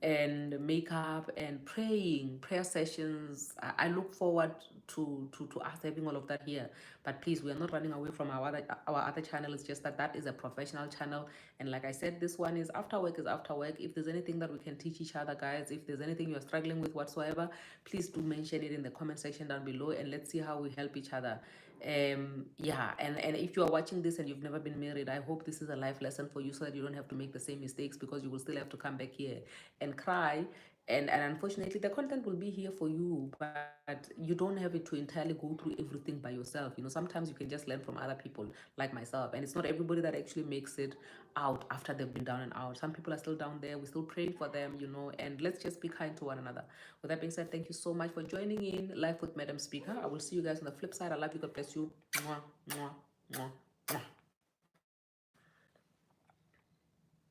A: and makeup and prayer sessions. I look forward to us having all of that here. But please, we are not running away from our other channel. It's just that that is a professional channel, and like I said, this one is after work. Is after work. If there's anything that we can teach each other, guys, if there's anything you're struggling with whatsoever, please do mention it in the comment section down below, and let's see how we help each other. Yeah, and if you are watching this and you've never been married, I hope this is a life lesson for you so that you don't have to make the same mistakes, because you will still have to come back here and cry, and unfortunately the content will be here for you, but you don't have it to entirely go through everything by yourself. Sometimes you can just learn from other people like myself, and it's not everybody that actually makes it out after they've been down and out. Some people are still down there. We're still praying for them, and let's just be kind to one another. With that being said, thank you so much for joining in Life with Madam Speaker. I will see you guys on the flip side. I love you. God bless you. Mwah, mwah, mwah, mwah.